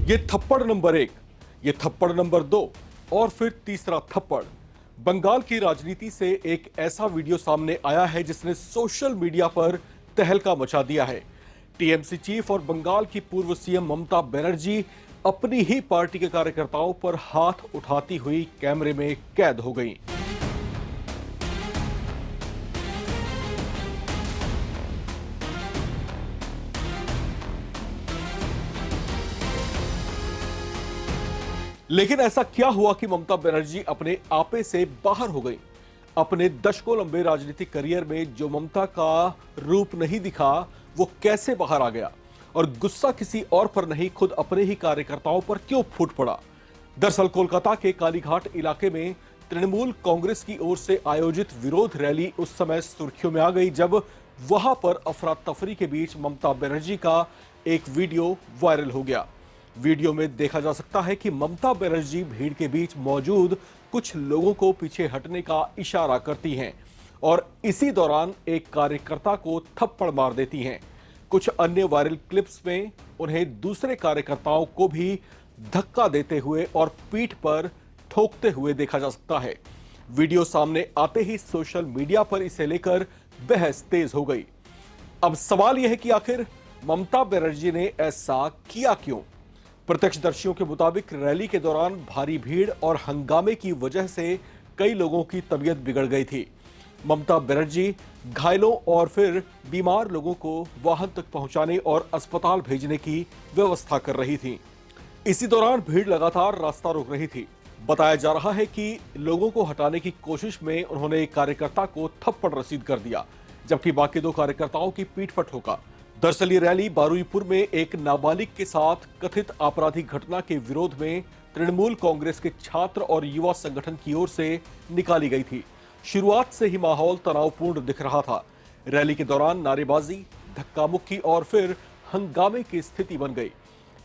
ये थप्पड़ नंबर 1, ये थप्पड़ नंबर 2 और फिर तीसरा थप्पड़। बंगाल की राजनीति से एक ऐसा वीडियो सामने आया है जिसने सोशल मीडिया पर तहलका मचा दिया है। टीएमसी चीफ और बंगाल की पूर्व सीएम ममता बनर्जी अपनी ही पार्टी के कार्यकर्ताओं पर हाथ उठाती हुई कैमरे में कैद हो गई। लेकिन ऐसा क्या हुआ कि ममता बनर्जी अपने आपे से बाहर हो गई? अपने दशकों लंबे राजनीतिक करियर में जो ममता का रूप नहीं दिखा, वो कैसे बाहर आ गया? और गुस्सा किसी और पर नहीं, खुद अपने ही कार्यकर्ताओं पर क्यों फूट पड़ा? दरअसल कोलकाता के कालीघाट इलाके में तृणमूल कांग्रेस की ओर से आयोजित विरोध रैली उस समय सुर्खियों में आ गई जब वहां पर अफरा तफरी के बीच ममता बनर्जी का एक वीडियो वायरल हो गया। वीडियो में देखा जा सकता है कि ममता बनर्जी भीड़ के बीच मौजूद कुछ लोगों को पीछे हटने का इशारा करती हैं और इसी दौरान एक कार्यकर्ता को थप्पड़ मार देती हैं। कुछ अन्य वायरल क्लिप्स में उन्हें दूसरे कार्यकर्ताओं को भी धक्का देते हुए और पीठ पर ठोकते हुए देखा जा सकता है। वीडियो सामने आते ही सोशल मीडिया पर इसे लेकर बहस तेज हो गई। अब सवाल यह है कि आखिर ममता बनर्जी ने ऐसा किया क्यों? प्रत्यक्षदर्शियों के मुताबिक रैली के दौरान भारी भीड़ और हंगामे की वजह से कई लोगों की तबीयत बिगड़ गई थी। ममता बनर्जी घायलों और फिर बीमार लोगों को वाहन तक पहुंचाने और अस्पताल भेजने की व्यवस्था कर रही थी। इसी दौरान भीड़ लगातार रास्ता रोक रही थी। बताया जा रहा है कि लोगों को हटाने की कोशिश में उन्होंने एक कार्यकर्ता को थप्पड़ रसीद कर दिया, जबकि बाकी दो कार्यकर्ताओं की पीठ पर ठोका। दरअसल ये रैली बारुईपुर में एक नाबालिग के साथ कथित आपराधिक घटना के विरोध में तृणमूल कांग्रेस के छात्र और युवा संगठन की ओर से निकाली गई थी। शुरुआत से ही माहौल तनावपूर्ण दिख रहा था। रैली के दौरान नारेबाजी, धक्का मुक्की और फिर हंगामे की स्थिति बन गई।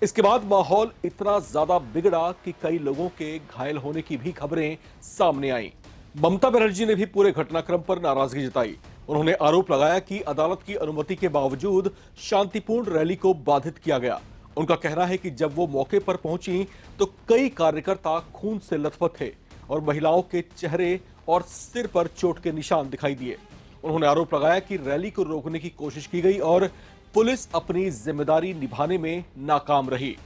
इसके बाद माहौल इतना ज्यादा बिगड़ा कि कई लोगों के घायल होने की भी खबरें सामने आईं। ममता बनर्जी ने भी पूरे घटनाक्रम पर नाराजगी जताई। उन्होंने आरोप लगाया कि अदालत की अनुमति के बावजूद शांतिपूर्ण रैली को बाधित किया गया। उनका कहना है कि जब वो मौके पर पहुंची तो कई कार्यकर्ता खून से लथपथ थे और महिलाओं के चेहरे और सिर पर चोट के निशान दिखाई दिए। उन्होंने आरोप लगाया कि रैली को रोकने की कोशिश की गई और पुलिस अपनी जिम्मेदारी निभाने में नाकाम रही।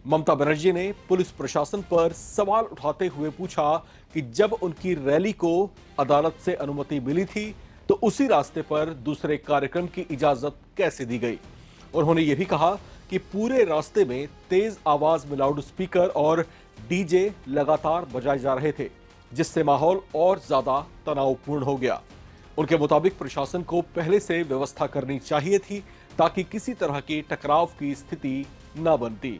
ममता बनर्जी ने पुलिस प्रशासन पर सवाल उठाते हुए पूछा कि जब उनकी रैली को अदालत से अनुमति मिली थी तो उसी रास्ते पर दूसरे कार्यक्रम की इजाजत कैसे दी गई। उन्होंने यह भी कहा कि पूरे रास्ते में तेज आवाज में लाउड स्पीकर और डीजे लगातार बजाए जा रहे थे, जिससे माहौल और ज्यादा तनावपूर्ण हो गया। उनके मुताबिक प्रशासन को पहले से व्यवस्था करनी चाहिए थी ताकि किसी तरह की टकराव की स्थिति न बनती।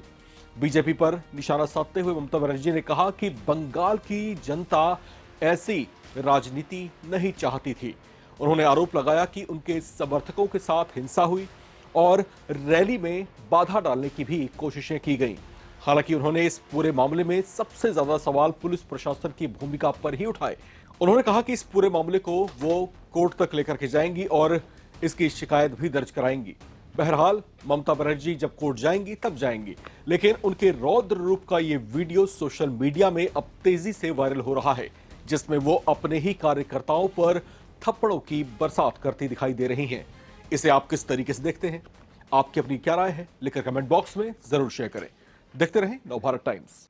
बीजेपी पर निशाना साधते हुए ममता बनर्जी ने कहा कि बंगाल की जनता ऐसी राजनीति नहीं चाहती थी। उन्होंने आरोप लगाया कि उनके समर्थकों के साथ हिंसा हुई और रैली में बाधा डालने की भी कोशिशें की गईं। हालांकि उन्होंने इस पूरे मामले में सबसे ज्यादा सवाल पुलिस प्रशासन की भूमिका पर ही उठाए। उन्होंने कहा कि इस पूरे मामले को वो कोर्ट तक लेकर के जाएंगी और इसकी शिकायत भी दर्ज कराएंगी। बहरहाल ममता बनर्जी जब कोर्ट जाएंगी तब जाएंगी, लेकिन उनके रौद्र रूप का ये वीडियो सोशल मीडिया में अब तेजी से वायरल हो रहा है, जिसमें वो अपने ही कार्यकर्ताओं पर थप्पड़ों की बरसात करती दिखाई दे रही हैं। इसे आप किस तरीके से देखते हैं? आपकी अपनी क्या राय है? लिखकर कमेंट बॉक्स में जरूर शेयर करें। देखते रहें नवभारत टाइम्स।